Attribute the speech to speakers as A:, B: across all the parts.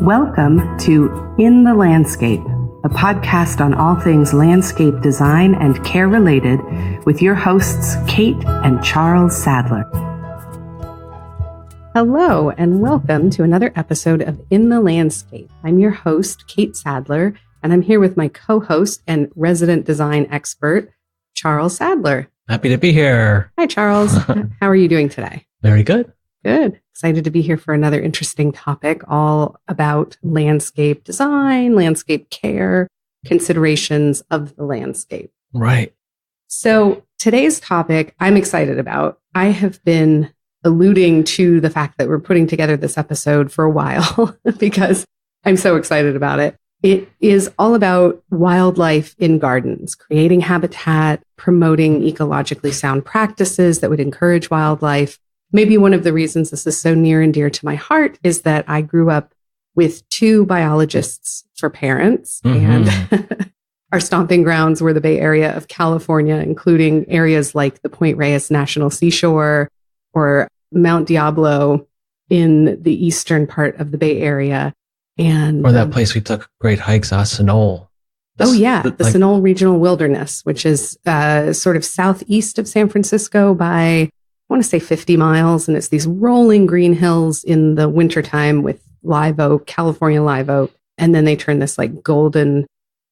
A: Welcome to In the Landscape, a podcast on all things landscape design and care related with your hosts, Kate and Charles Sadler. Hello, and welcome to another episode of In the Landscape. I'm your host, Kate Sadler, and I'm here with my co-host and resident design expert, Charles Sadler.
B: Happy to be here.
A: Hi, Charles. How are you doing today?
B: Very good.
A: Good. Excited to be here for another interesting topic, all about landscape design, landscape care, considerations of the landscape.
B: Right.
A: So today's topic I'm excited about. I have been alluding to the fact that we're putting together this episode for a while because I'm so excited about it. It is all about wildlife in gardens, creating habitat, promoting ecologically sound practices that would encourage wildlife. Maybe one of the reasons this is so near and dear to my heart is that I grew up with two biologists for parents, and our stomping grounds were the Bay Area of California, including areas like the Point Reyes National Seashore or Mount Diablo in the eastern part of the Bay Area. And
B: or that place we took great hikes, Sonol.
A: The Sonol Regional Wilderness, which is sort of southeast of San Francisco by, I want to say 50 miles. And it's these rolling green hills in the wintertime with live oak, California live oak. And then they turn this like golden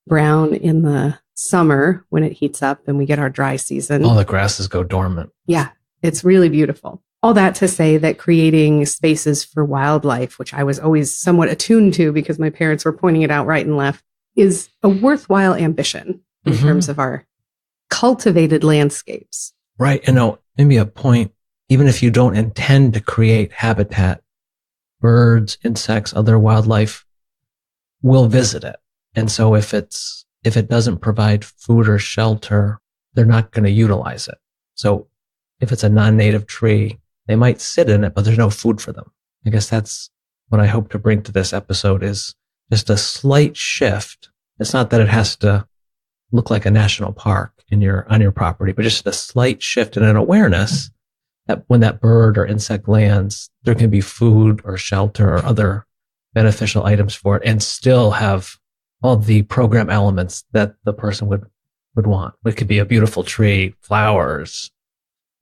A: brown in the summer when it heats up and we get our dry season.
B: All the grasses go dormant.
A: Yeah, it's really beautiful. All that to say that creating spaces for wildlife, which I was always somewhat attuned to because my parents were pointing it out right and left, is a worthwhile ambition in terms of our cultivated landscapes.
B: Right. And maybe a point, even if you don't intend to create habitat, birds, insects, other wildlife will visit it. And so if it doesn't provide food or shelter, they're not going to utilize it. So if it's a non-native tree, they might sit in it, but there's no food for them. I guess that's what I hope to bring to this episode is just a slight shift. It's not that it has to look like a national park on your property, but just a slight shift in an awareness that when that bird or insect lands, there can be food or shelter or other beneficial items for it and still have all the program elements that the person would want. It could be a beautiful tree, flowers,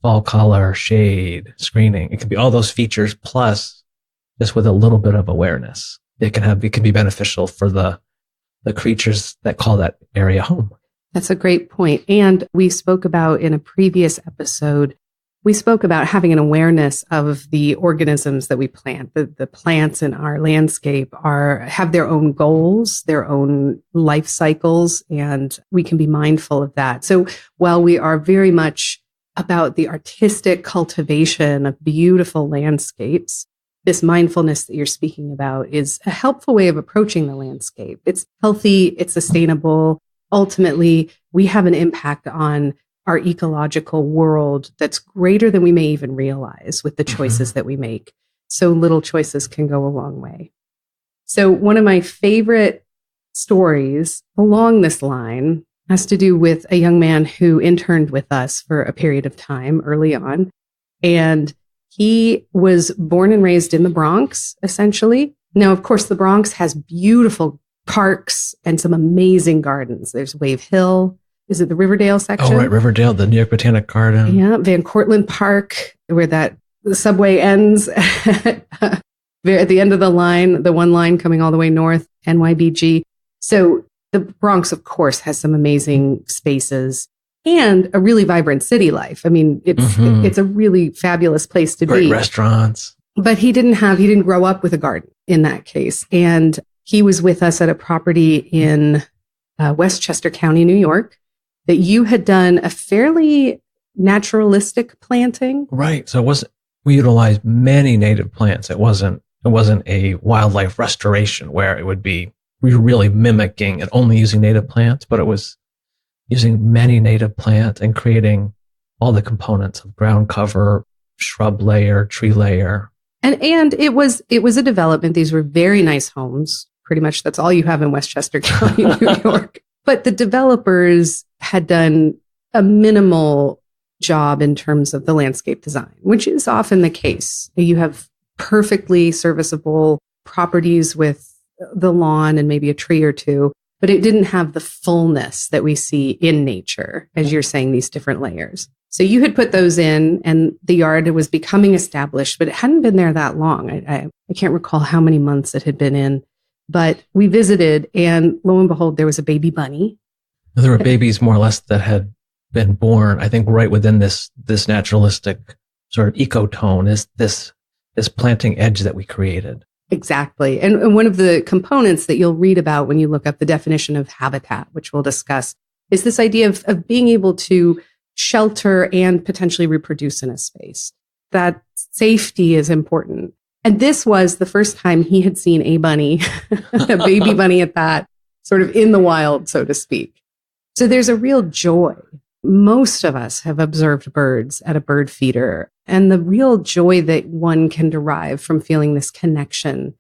B: fall color, shade, screening. It could be all those features plus just with a little bit of awareness. It can be beneficial for the creatures that call that area home.
A: That's a great point. And we spoke about in a previous episode, we spoke about having an awareness of the organisms that we plant. The plants in our landscape have their own goals, their own life cycles, and we can be mindful of that. So while we are very much about the artistic cultivation of beautiful landscapes, this mindfulness that you're speaking about is a helpful way of approaching the landscape. It's healthy, it's sustainable. Ultimately, we have an impact on our ecological world that's greater than we may even realize with the choices that we make. So little choices can go a long way. So one of my favorite stories along this line has to do with a young man who interned with us for a period of time early on. And he was born and raised in the Bronx, essentially. Now, of course, the Bronx has beautiful parks and some amazing gardens. There's Wave Hill. Is it the Riverdale section?
B: Oh, right. Riverdale, the New York Botanic Garden.
A: Yeah. Van Cortlandt Park, where the subway ends at the end of the line, the one line coming all the way north, NYBG. So the Bronx, of course, has some amazing spaces and a really vibrant city life. I mean, it's a really fabulous place to be.
B: Great restaurants.
A: But he didn't grow up with a garden in that case. And he was with us at a property in Westchester County, New York, that you had done a fairly naturalistic planting.
B: Right. So we utilized many native plants. It wasn't a wildlife restoration where we were really mimicking and only using native plants, but it was using many native plants and creating all the components of ground cover, shrub layer, tree layer.
A: And it was a development. These were very nice homes. Pretty much that's all you have in Westchester County, New York. But the developers had done a minimal job in terms of the landscape design, which is often the case. You have perfectly serviceable properties with the lawn and maybe a tree or two, but it didn't have the fullness that we see in nature, as you're saying, these different layers. So you had put those in and the yard was becoming established, but it hadn't been there that long. I can't recall how many months it had been in, but we visited and lo and behold, there was a baby bunny.
B: There were babies more or less that had been born, I think, right within this naturalistic sort of ecotone is this planting edge that we created.
A: Exactly. And one of the components that you'll read about when you look up the definition of habitat, which we'll discuss, is this idea of being able to shelter and potentially reproduce in a space. That safety is important. And this was the first time he had seen a bunny, a baby bunny at that, sort of in the wild, so to speak. So there's a real joy. Most of us have observed birds at a bird feeder, and the real joy that one can derive from feeling this connection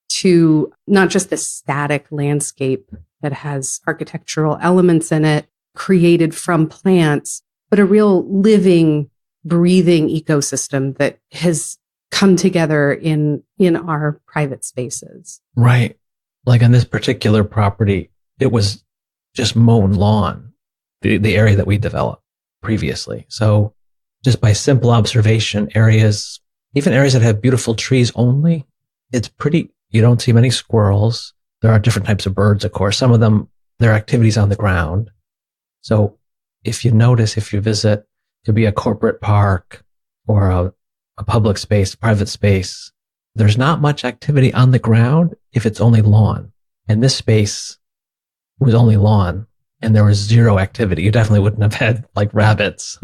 A: to not just the static landscape that has architectural elements in it created from plants, but a real living, breathing ecosystem that has come together in our private spaces.
B: Right. Like on this particular property, it was just mown lawn, the area that we developed previously. So just by simple observation, even areas that have beautiful trees only, it's pretty, you don't see many squirrels. There are different types of birds, of course. Some of them, their activities on the ground. So if you notice, if you visit, it could be a corporate park or a public space, private space, there's not much activity on the ground if it's only lawn. And this space was only lawn and there was zero activity. You definitely wouldn't have had like rabbits.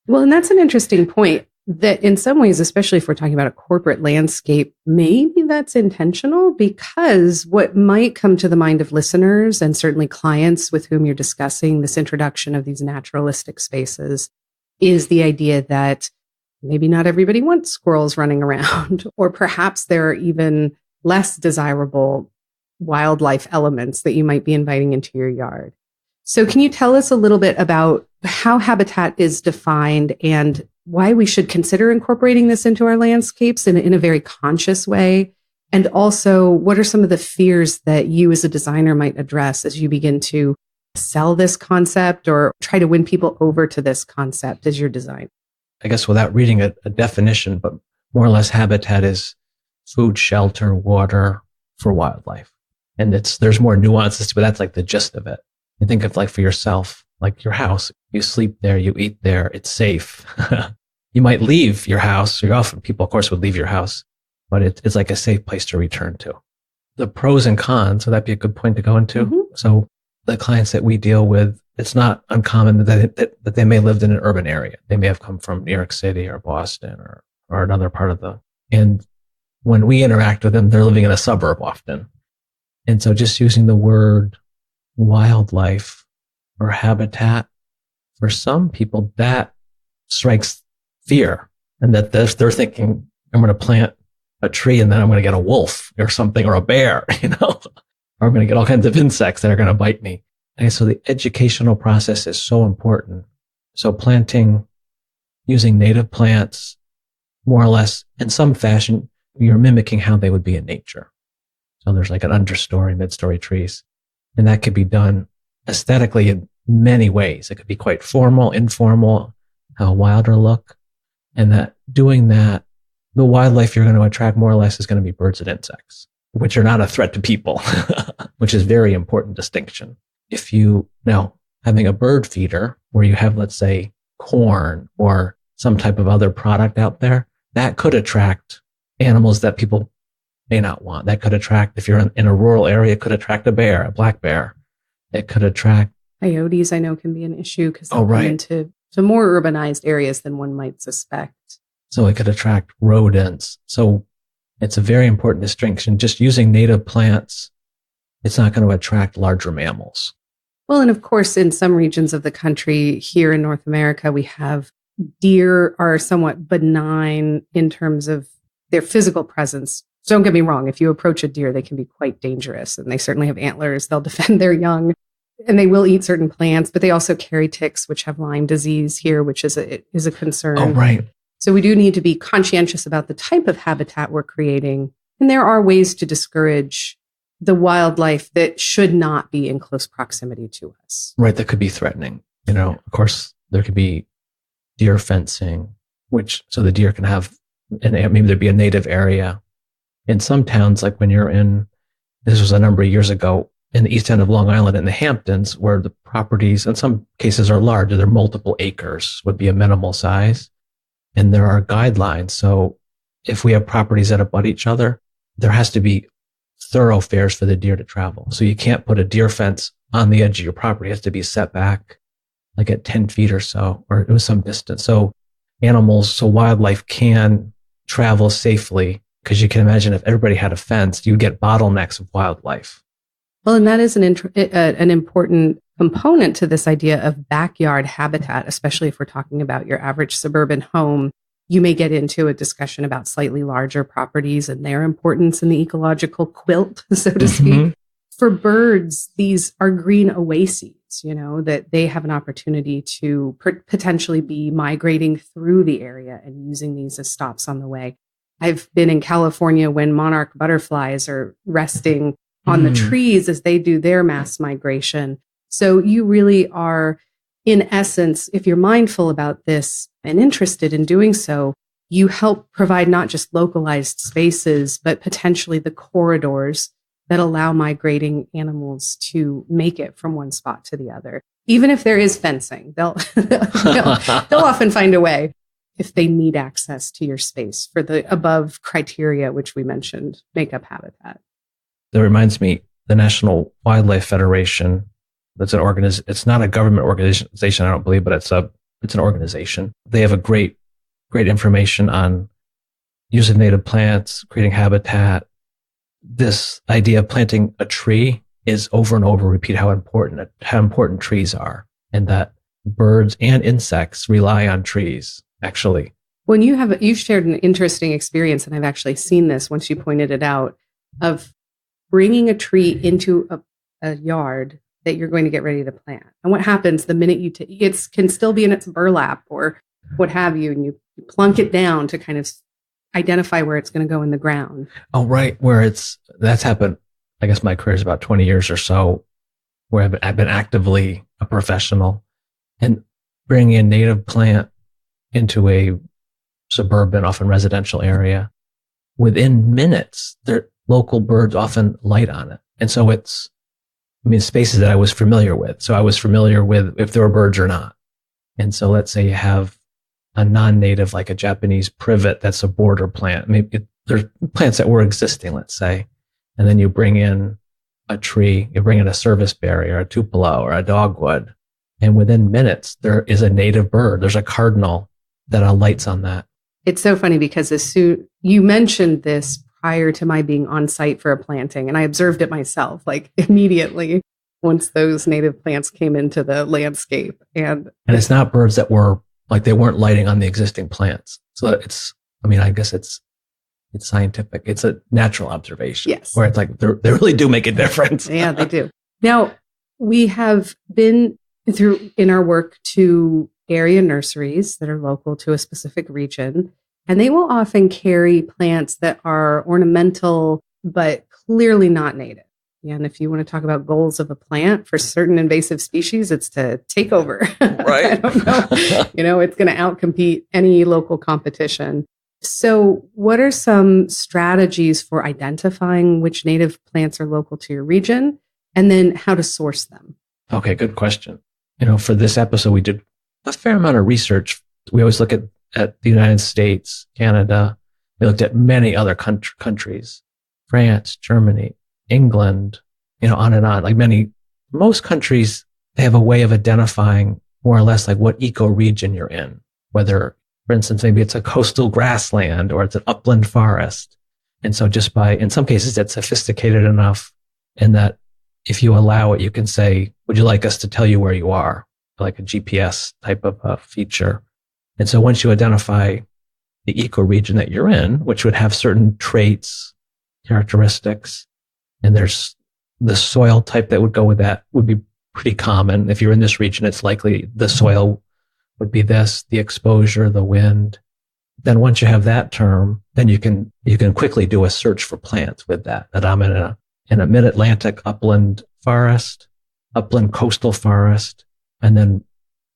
A: Well, and that's an interesting point that in some ways, especially if we're talking about a corporate landscape, maybe that's intentional, because what might come to the mind of listeners and certainly clients with whom you're discussing this introduction of these naturalistic spaces is the idea that maybe not everybody wants squirrels running around, or perhaps there are even less desirable wildlife elements that you might be inviting into your yard. So can you tell us a little bit about how habitat is defined and why we should consider incorporating this into our landscapes in a very conscious way? And also, what are some of the fears that you as a designer might address as you begin to sell this concept or try to win people over to this concept as your design?
B: I guess without reading a definition, but more or less habitat is food, shelter, water for wildlife. And there's more nuances, but that's like the gist of it. You think of like for yourself, like your house, you sleep there, you eat there, it's safe. You might leave your house. People, of course, would leave your house, but it's like a safe place to return to. The pros and cons, so that'd be a good point to go into. Mm-hmm. So the clients that we deal with, it's not uncommon that they may have lived in an urban area. They may have come from New York City or Boston or another part and when we interact with them, they're living in a suburb often. And so just using the word wildlife or habitat, for some people, that strikes fear, and that they're thinking, I'm going to plant a tree and then I'm going to get a wolf or something, or a bear, or I'm going to get all kinds of insects that are going to bite me. And so the educational process is so important. So planting, using native plants, more or less in some fashion, you're mimicking how they would be in nature. So there's like an understory, midstory trees. And that could be done aesthetically in many ways. It could be quite formal, informal, a wilder look. And that doing that, the wildlife you're going to attract more or less is going to be birds and insects, which are not a threat to people, which is very important distinction. If now having a bird feeder where you have, let's say, corn or some type of other product out there, that could attract animals that people may not want. That could attract, if you're in a rural area, it could attract a bear, a black bear. It could attract
A: coyotes. I know can be an issue because they'll come into more urbanized areas than one might suspect.
B: So it could attract rodents. So it's a very important distinction. Just using native plants, it's not going to attract larger mammals.
A: Well, and of course, in some regions of the country here in North America, we have deer are somewhat benign in terms of their physical presence. Don't get me wrong. If you approach a deer, they can be quite dangerous, and they certainly have antlers. They'll defend their young, and they will eat certain plants, but they also carry ticks, which have Lyme disease here, which is a concern.
B: Oh, right.
A: So we do need to be conscientious about the type of habitat we're creating. And there are ways to discourage the wildlife that should not be in close proximity to us.
B: Right. That could be threatening. Of course, there could be deer fencing, so the deer can have, and maybe there'd be a native area. In some towns, like when you're this was a number of years ago, in the east end of Long Island in the Hamptons, where the properties in some cases are larger, they're multiple acres, would be a minimal size. And there are guidelines. So if we have properties that abut each other, there has to be thoroughfares for the deer to travel. So you can't put a deer fence on the edge of your property. It has to be set back like at 10 feet or so, or it was some distance. So wildlife can travel safely, because you can imagine if everybody had a fence, you'd get bottlenecks of wildlife.
A: Well, and that is an important component to this idea of backyard habitat, especially if we're talking about your average suburban home. You may get into a discussion about slightly larger properties and their importance in the ecological quilt, so to speak. For birds, these are green oases, that they have an opportunity to potentially be migrating through the area and using these as stops on the way. I've been in California when monarch butterflies are resting on the trees as they do their mass migration. So you really are, in essence, if you're mindful about this and interested in doing so, you help provide not just localized spaces, but potentially the corridors that allow migrating animals to make it from one spot to the other. Even if there is fencing, they'll often find a way if they need access to your space for the above criteria, which we mentioned, make up habitat.
B: That reminds me, the National Wildlife Federation, that's an organization. It's not a government organization, I don't believe, but it's an organization. They have a great information on use of native plants, creating habitat. This idea of planting a tree is over and over repeat how important trees are, and that birds and insects rely on trees, actually.
A: When you've shared an interesting experience, and I've actually seen this once you pointed it out, of bringing a tree into a yard that you're going to get ready to plant. And what happens the minute it can still be in its burlap or what have you, and you plunk it down to kind of identify where it's going to go in the ground.
B: Oh, right. That's happened. I guess my career is about 20 years or so, where I've been actively a professional, and bringing a native plant into a suburban, often residential area. Within minutes, local birds often light on it. And so spaces that I was familiar with. So I was familiar with if there were birds or not. And so let's say you have a non-native, like a Japanese privet, that's a border plant. Maybe there's plants that were existing, let's say, and then you bring in a tree, you bring in a service berry or a tupelo or a dogwood, and within minutes, there is a native bird. There's a cardinal that alights on that.
A: It's so funny because you mentioned this prior to my being on site for a planting, and I observed it myself, like immediately once those native plants came into the landscape. And
B: it's not birds that were like, they weren't lighting on the existing plants. So I guess it's scientific. It's a natural observation.
A: Yes.
B: Where it's like, they really do make a difference.
A: Yeah, they do. Now, we have been through in our work to area nurseries that are local to a specific region, and they will often carry plants that are ornamental, but clearly not native. And if you want to talk about goals of a plant for certain invasive species, it's to take over.
B: Right.
A: I don't know. It's going to outcompete any local competition. So what are some strategies for identifying which native plants are local to your region, and then how to source them?
B: Okay, good question. For this episode, we did a fair amount of research. We always look at the United States, Canada. We looked at many other countries, France, Germany, England, on and on. Most countries, they have a way of identifying more or less like what ecoregion you're in, whether, for instance, maybe it's a coastal grassland or it's an upland forest. And so in some cases, it's sophisticated enough in that if you allow it, you can say, would you like us to tell you where you are? Like a GPS type of feature. And so once you identify the ecoregion that you're in, which would have certain traits, characteristics, and there's the soil type that would go with that would be pretty common. If you're in this region, it's likely the soil would be this, the exposure, the wind. Then once you have that term, then you can quickly do a search for plants with that I'm in in a mid-Atlantic upland forest, upland coastal forest, and then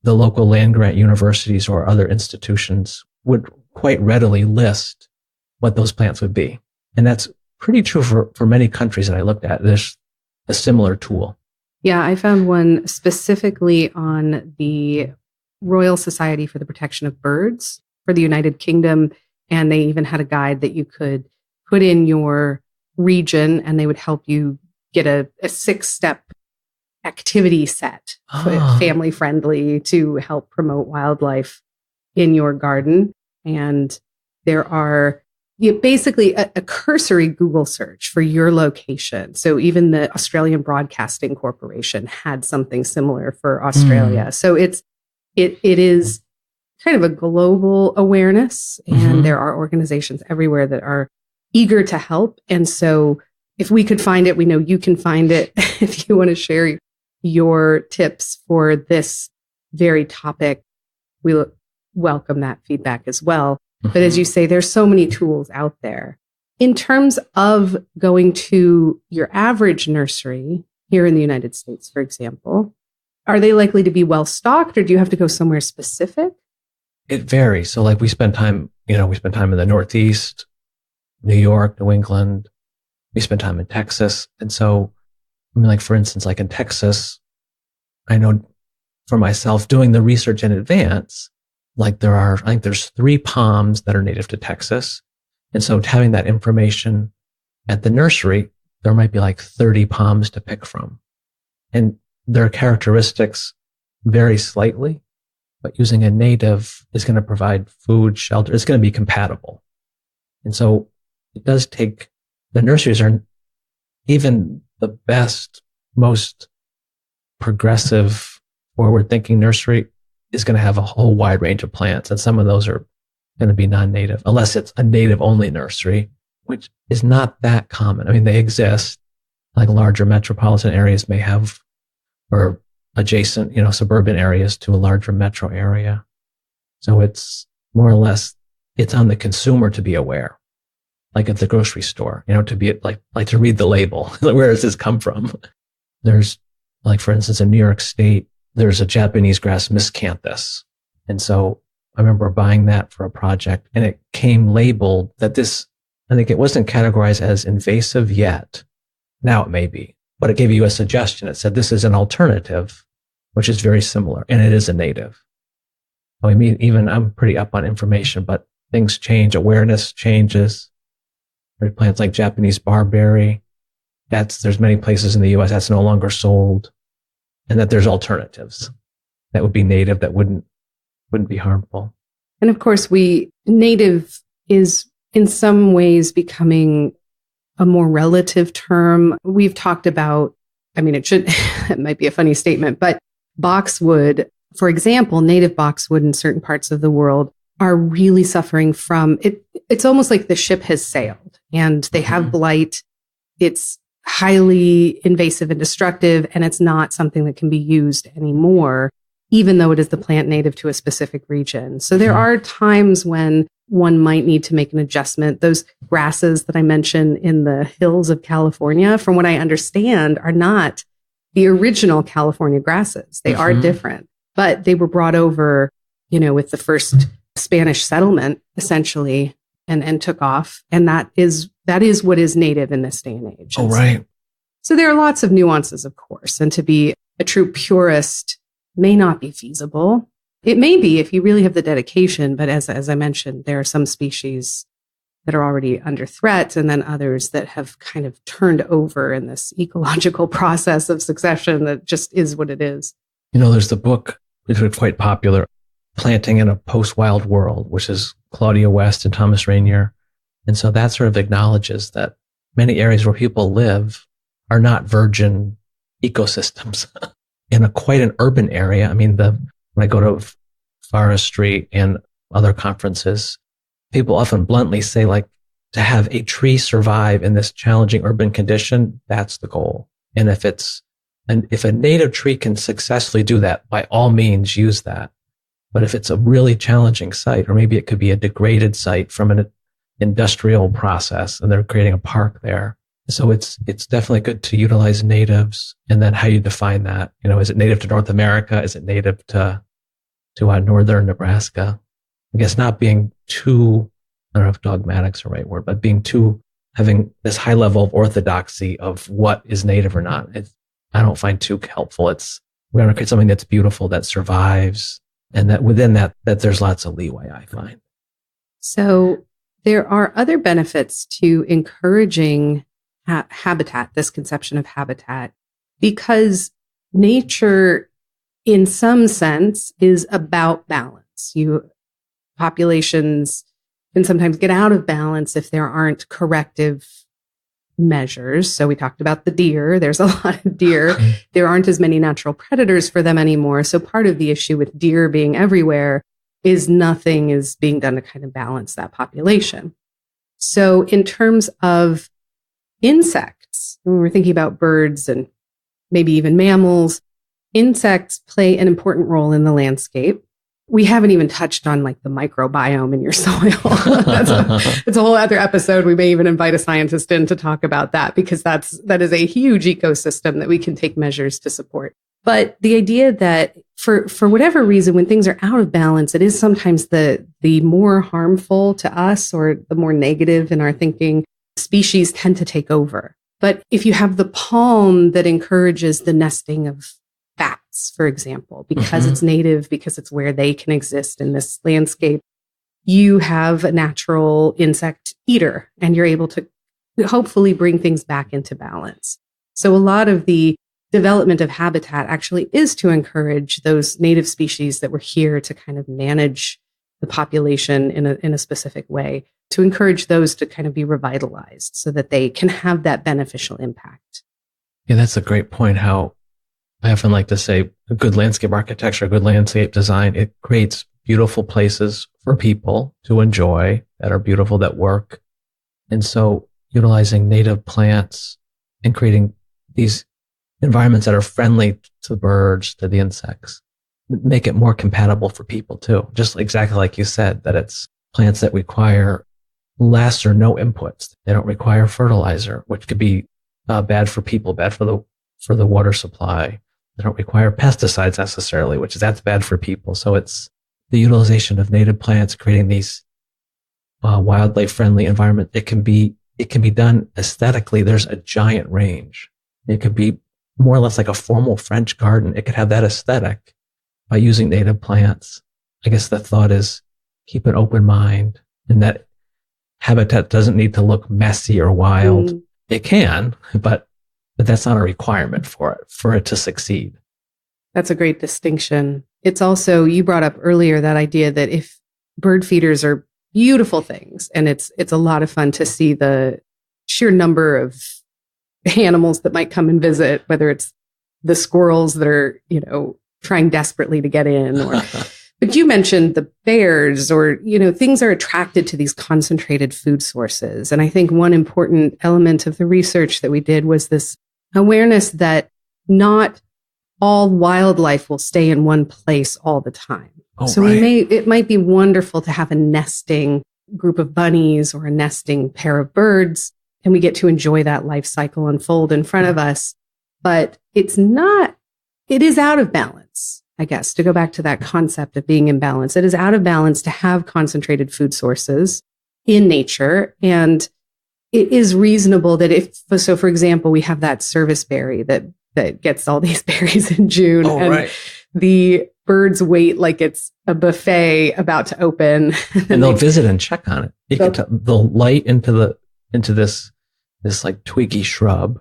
B: the local land-grant universities or other institutions would quite readily list what those plants would be. And that's pretty true for many countries that I looked at. There's a similar tool.
A: Yeah, I found one specifically on the Royal Society for the Protection of Birds for the United Kingdom. And they even had a guide that you could put in your region and they would help you get a 6-step activity set, family friendly, to help promote wildlife in your garden. And there are basically a cursory Google search for your location. So even the Australian Broadcasting Corporation had something similar for Australia. So it is kind of a global awareness, and there are organizations everywhere that are eager to help. And so if we could find it, we know you can find it. If you want to share your tips for this very topic, we welcome that feedback as well. But as you say, there's so many tools out there. In terms of going to your average nursery here in the United States, for example, are they likely to be well stocked, or do you have to go somewhere specific?
B: It varies. So like we spend time in the Northeast, New York, New England. We spend time in Texas. And so, I mean, like for instance, like in Texas, I know for myself doing the research in advance, like I think there's 3 palms that are native to Texas. And so having that information at the nursery, there might be like 30 palms to pick from. And their characteristics vary slightly, but using a native is going to provide food, shelter. It's going to be compatible. And so it does take, the nurseries are even the best, most progressive, forward-thinking nursery is going to have a whole wide range of plants. And some of those are going to be non-native, unless it's a native-only nursery, which is not that common. I mean, they exist, like larger metropolitan areas may have, or adjacent, suburban areas to a larger metro area. So it's more or less, it's on the consumer to be aware, like at the grocery store, to be like to read the label. Where does this come from? There's, like, for instance, in New York State, there's a Japanese grass miscanthus. And so I remember buying that for a project, and it came labeled that this, I think it wasn't categorized as invasive yet. Now it may be, but it gave you a suggestion. It said this is an alternative, which is very similar, and it is a native. I mean, even I'm pretty up on information, but things change, awareness changes. There's plants like Japanese barberry. There's many places in the US that's no longer sold, and that there's alternatives that would be native that wouldn't be harmful.
A: And of course, native is in some ways becoming a more relative term. We've talked about, I mean, it might be a funny statement, but boxwood, for example, native boxwood in certain parts of the world are really suffering from it. It's almost like the ship has sailed and they have blight. It's highly invasive and destructive, and it's not something that can be used anymore, even though it is the plant native to a specific region. So there are times when one might need to make an adjustment. Those grasses that I mentioned in the hills of California, from what I understand, are not the original California grasses. They are different, but they were brought over, with the first Spanish settlement, essentially, and took off. And that is what is native in this day and age.
B: Oh, right.
A: So there are lots of nuances, of course, and to be a true purist may not be feasible. It may be if you really have the dedication, but as I mentioned, there are some species that are already under threat, and then others that have kind of turned over in this ecological process of succession that just is what it is.
B: There's the book, which was quite popular, Planting in a Post-Wild World, which is Claudia West and Thomas Rainier. And so that sort of acknowledges that many areas where people live are not virgin ecosystems. In quite an urban area, I mean, when I go to forestry and other conferences, people often bluntly say, like, to have a tree survive in this challenging urban condition, that's the goal. And if a native tree can successfully do that, by all means, use that. But if it's a really challenging site, or maybe it could be a degraded site from an industrial process, and they're creating a park there, So it's definitely good to utilize natives, and then how you define that. Is it native to North America? Is it native to northern Nebraska? I guess not being too, I don't know if dogmatic's the right word, but having this high level of orthodoxy of what is native or not. I don't find too helpful. We're going to create something that's beautiful, that survives, and that within that there's lots of leeway, I find.
A: So there are other benefits to encouraging habitat, this conception of habitat, because nature, in some sense, is about balance. Populations can sometimes get out of balance if there aren't corrective measures. So we talked about the deer. There's a lot of deer. There aren't as many natural predators for them anymore. So part of the issue with deer being everywhere is nothing is being done to kind of balance that population. So in terms of insects, when we're thinking about birds and maybe even mammals, insects play an important role in the landscape. We haven't even touched on like the microbiome in your soil. It's a whole other episode. We may even invite a scientist in to talk about that, because that is a huge ecosystem that we can take measures to support. But the idea that for whatever reason, when things are out of balance, it is sometimes the more harmful to us or the more negative in our thinking species tend to take over. But if you have the palm that encourages the nesting of bats, for example, because it's native, because it's where they can exist in this landscape, you have a natural insect eater, and you're able to hopefully bring things back into balance. So a lot of the development of habitat actually is to encourage those native species that were here to kind of manage the population in a specific way, to encourage those to kind of be revitalized so that they can have that beneficial impact.
B: Yeah, that's a great point. How I often like to say a good landscape architecture, a good landscape design, it creates beautiful places for people to enjoy that are beautiful, that work. And so utilizing native plants and creating these environments that are friendly to the birds, to the insects, make it more compatible for people too. Just exactly like you said, that it's plants that require less or no inputs. They don't require fertilizer, which could be bad for people, bad for the water supply. They don't require pesticides necessarily, that's bad for people. So it's the utilization of native plants, creating these wildlife friendly environment. It can be done aesthetically. There's a giant range. It could be more or less like a formal French garden. It could have that aesthetic by using native plants. I guess the thought is keep an open mind, and that habitat doesn't need to look messy or wild. It can, but that's not a requirement for it to succeed.
A: That's a great distinction. It's also, you brought up earlier that idea that if bird feeders are beautiful things, and it's a lot of fun to see the sheer number of animals that might come and visit, whether it's the squirrels that are, trying desperately to get in, or but you mentioned the bears, or, things are attracted to these concentrated food sources. And I think one important element of the research that we did was this awareness that not all wildlife will stay in one place all the time.
B: Oh,
A: so
B: right.
A: It might be wonderful to have a nesting group of bunnies or a nesting pair of birds, and we get to enjoy that life cycle unfold in front of us. But it is out of balance, I guess, to go back to that concept of being in balance. It is out of balance to have concentrated food sources in nature. And it is reasonable that so for example, we have that serviceberry that gets all these berries in June, and
B: right.
A: The birds wait like it's a buffet about to open.
B: And they'll visit and check on it. They'll light into this like twiggy shrub.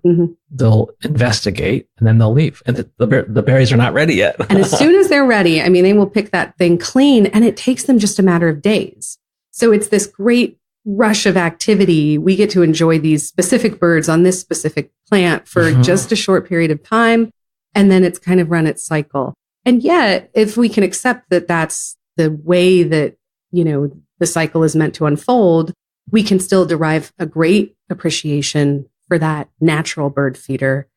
B: They'll investigate, and then they'll leave. And the berries are not ready yet.
A: And as soon as they're ready, they will pick that thing clean, and it takes them just a matter of days. So it's this great rush of activity. We get to enjoy these specific birds on this specific plant for just a short period of time, and then it's kind of run its cycle. And yet, if we can accept that that's the way that, the cycle is meant to unfold, we can still derive a great appreciation for that natural bird feeder.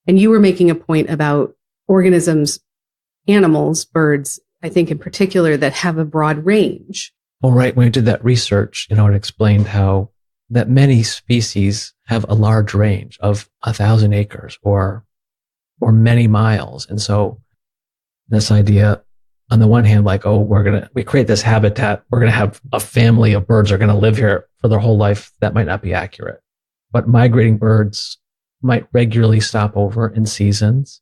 A: And you were making a point about organisms, animals, birds, I think in particular, that have a broad range.
B: Well, right. When we did that research, it explained how that many species have a large range of 1,000 acres or many miles. And so this idea, on the one hand, like, oh, we create this habitat, we're going to have a family of birds are going to live here for their whole life. That might not be accurate. But migrating birds might regularly stop over in seasons,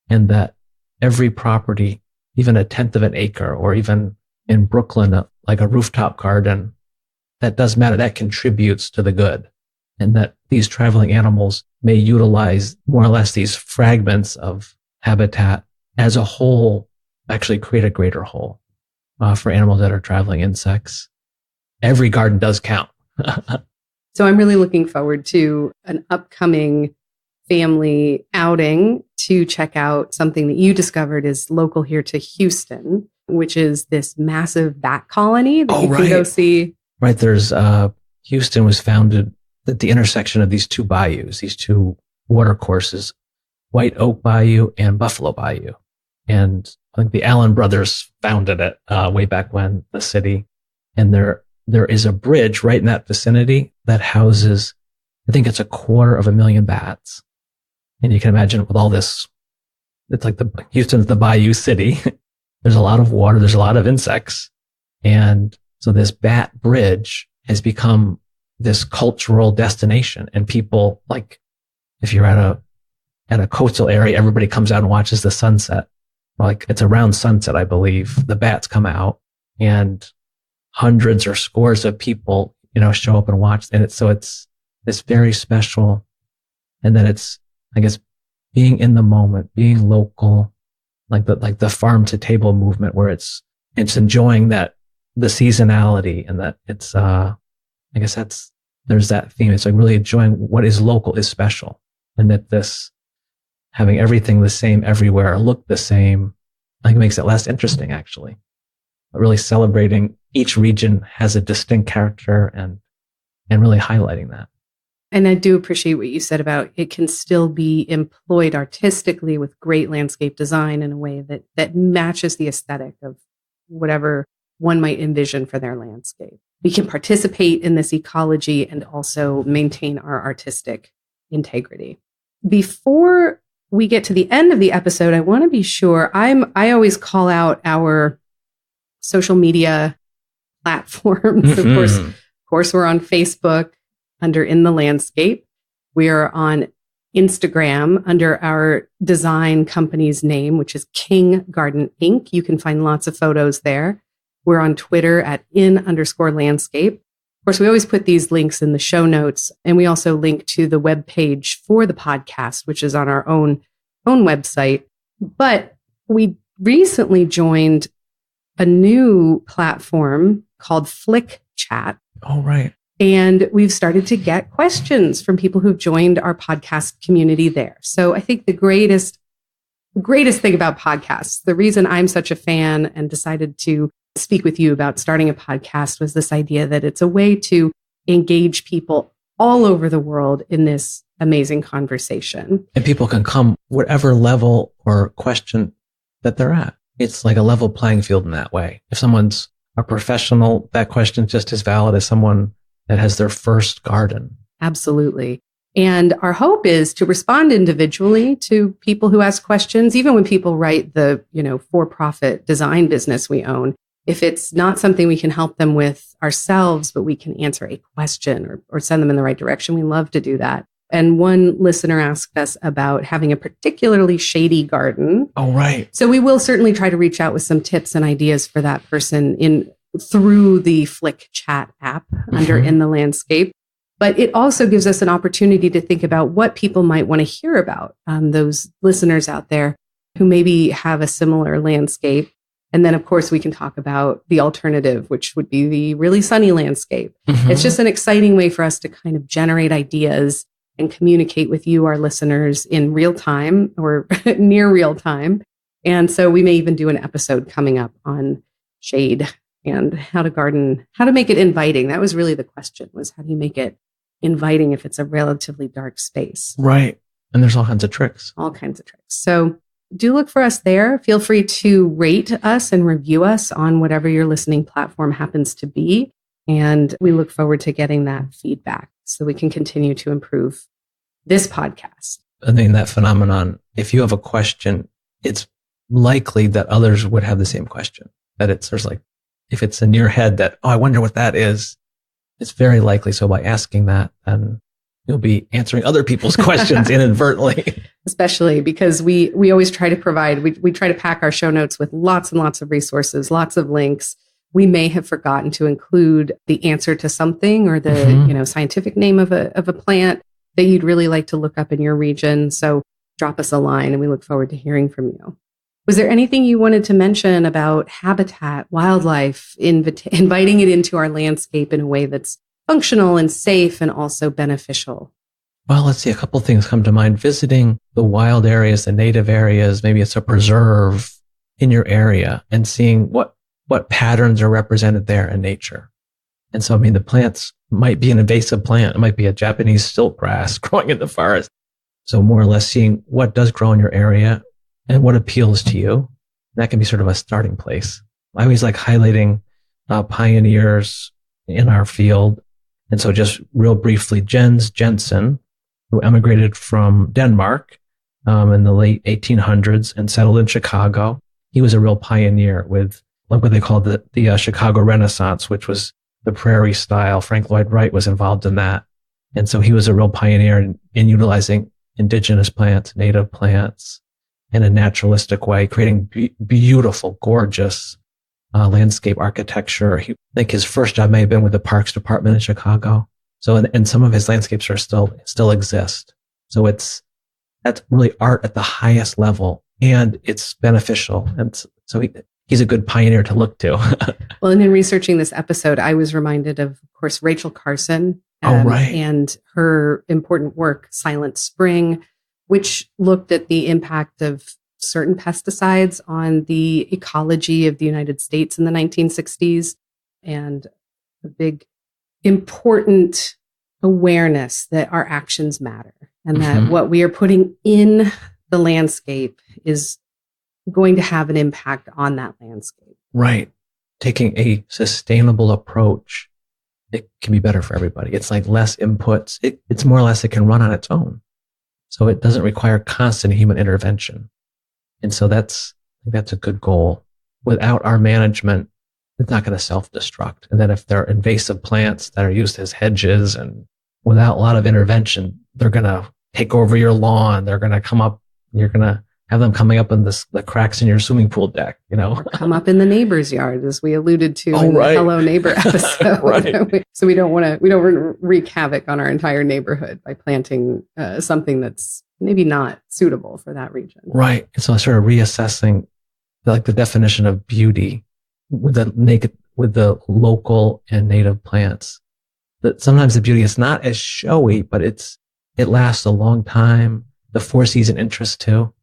B: and that every property, even a tenth of an acre, or even in Brooklyn, like a rooftop garden, that does matter. That contributes to the good. And that these traveling animals may utilize more or less these fragments of habitat as a whole, actually create a greater whole for animals that are traveling insects. Every garden does count.
A: So I'm really looking forward to an upcoming family outing to check out something that you discovered is local here to Houston, which is this massive bat colony that you can go see.
B: Right. There's Houston was founded at the intersection of these two bayous, these two water courses, White Oak Bayou and Buffalo Bayou. And I think the Allen brothers founded it way back when, the city. And there is a bridge right in that vicinity that houses, I think it's 250,000 bats. And you can imagine with all this, it's like Houston's the Bayou City. There's a lot of water. There's a lot of insects. And so this bat bridge has become this cultural destination. And people, like, if you're at a coastal area, everybody comes out and watches the sunset. Like, it's around sunset, I believe. The bats come out and hundreds or scores of people, show up and watch. And it's this very special. And then it's, I guess, being in the moment, being local, like the farm to table movement, where it's enjoying that, the seasonality, and that it's, I guess there's that theme. It's like really enjoying what is local is special. And that this having everything the same everywhere, look the same, I think makes it less interesting, actually. But really celebrating each region has a distinct character and really highlighting that.
A: And I do appreciate what you said about it can still be employed artistically with great landscape design in a way that matches the aesthetic of whatever one might envision for their landscape. We can participate in this ecology and also maintain our artistic integrity. Before we get to the end of the episode, I want to be sure I always call out our social media platforms.
B: Mm-hmm.
A: Of course, we're on Facebook under In the Landscape. We are on Instagram under our design company's name, which is King Garden Inc. You can find lots of photos there. We're on Twitter at @in_landscape. Of course, we always put these links in the show notes, and we also link to the webpage for the podcast, which is on our own website. But we recently joined a new platform called Flick Chat.
B: Oh, right.
A: And we've started to get questions from people who've joined our podcast community there. So I think the greatest thing about podcasts, the reason I'm such a fan and decided to speak with you about starting a podcast, was this idea that it's a way to engage people all over the world in this amazing conversation.
B: And people can come whatever level or question that they're at. It's like a level playing field in that way. If someone's a professional, that question's just as valid as someone that has their first garden.
A: Absolutely. And our hope is to respond individually to people who ask questions, even when people write the, for-profit design business we own. If it's not something we can help them with ourselves, but we can answer a question or send them in the right direction, we love to do that. And one listener asked us about having a particularly shady garden.
B: Oh, right.
A: So we will certainly try to reach out with some tips and ideas for that person through the Flick Chat app under In the Landscape. But it also gives us an opportunity to think about what people might want to hear about, those listeners out there who maybe have a similar landscape. And then, of course, we can talk about the alternative, which would be the really sunny landscape. Mm-hmm. It's just an exciting way for us to kind of generate ideas and communicate with you, our listeners, in real time or near real time. And so we may even do an episode coming up on shade and how to make it inviting. That was really the question, was how do you make it inviting if it's a relatively dark space?
B: Right. And there's all kinds of tricks.
A: All kinds of tricks. So do look for us there. Feel free to rate us and review us on whatever your listening platform happens to be. And we look forward to getting that feedback. so we can continue to improve this podcast.
B: I mean, that phenomenon, if you have a question, it's likely that others would have the same question. That it's sort of like, if it's in your head that, oh, I wonder what that is, it's very likely. So by asking that, then you'll be answering other people's questions inadvertently.
A: Especially because we always try to provide, we try to pack our show notes with lots and lots of resources, lots of links. We may have forgotten to include the answer to something or the scientific name of a plant that you'd really like to look up in your region. So drop us a line and we look forward to hearing from you. Was there anything you wanted to mention about habitat, wildlife, inviting it into our landscape in a way that's functional and safe and also beneficial?
B: Well, let's see. A couple of things come to mind. Visiting the wild areas, the native areas, maybe it's a preserve in your area, and seeing what patterns are represented there in nature. And so, I mean, the plants might be an invasive plant. It might be a Japanese stilt grass growing in the forest. So more or less seeing what does grow in your area and what appeals to you. That can be sort of a starting place. I always like highlighting pioneers in our field. And so just real briefly, Jens Jensen, who emigrated from Denmark in the late 1800s and settled in Chicago. He was a real pioneer with what they call the Chicago Renaissance, which was the prairie style. Frank Lloyd Wright was involved in that. And so he was a real pioneer in utilizing indigenous plants, native plants in a naturalistic way, creating beautiful, gorgeous landscape architecture. I think his first job may have been with the Parks Department in Chicago. So, and some of his landscapes are still exist. So that's really art at the highest level, and it's beneficial. And so he's a good pioneer to look to.
A: Well, and in researching this episode, I was reminded of course, Rachel Carson and her important work, Silent Spring, which looked at the impact of certain pesticides on the ecology of the United States in the 1960s, and a big, important awareness that our actions matter and that what we are putting in the landscape is going to have an impact on that landscape.
B: Right. Taking a sustainable approach, it can be better for everybody. It's like less inputs. It's more or less, it can run on its own. So it doesn't require constant human intervention. And so that's a good goal. Without our management, it's not going to self-destruct. And then if there are invasive plants that are used as hedges and without a lot of intervention, they're going to take over your lawn. They're going to come up. You're going to have them coming up in the cracks in your swimming pool deck, Or
A: come up in the neighbor's yard, as we alluded to in the Hello Neighbor episode.
B: Right.
A: So we don't wreak havoc on our entire neighborhood by planting something that's maybe not suitable for that region.
B: Right. And so sort of reassessing the definition of beauty with the local and native plants. That sometimes the beauty is not as showy, but it lasts a long time. The 4-season interest too,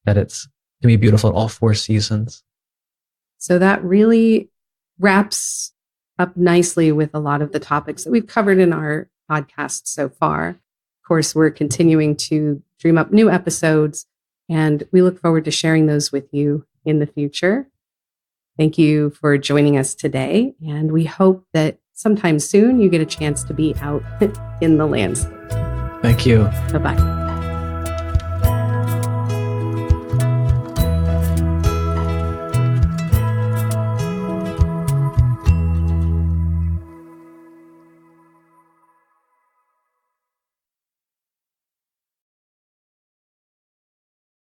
B: that it can be beautiful in all 4 seasons.
A: So that really wraps up nicely with a lot of the topics that we've covered in our podcast so far. Of course, we're continuing to dream up new episodes, and we look forward to sharing those with you in the future. Thank you for joining us today, and we hope that sometime soon you get a chance to be out in the landscape.
B: Thank you.
A: Bye-bye.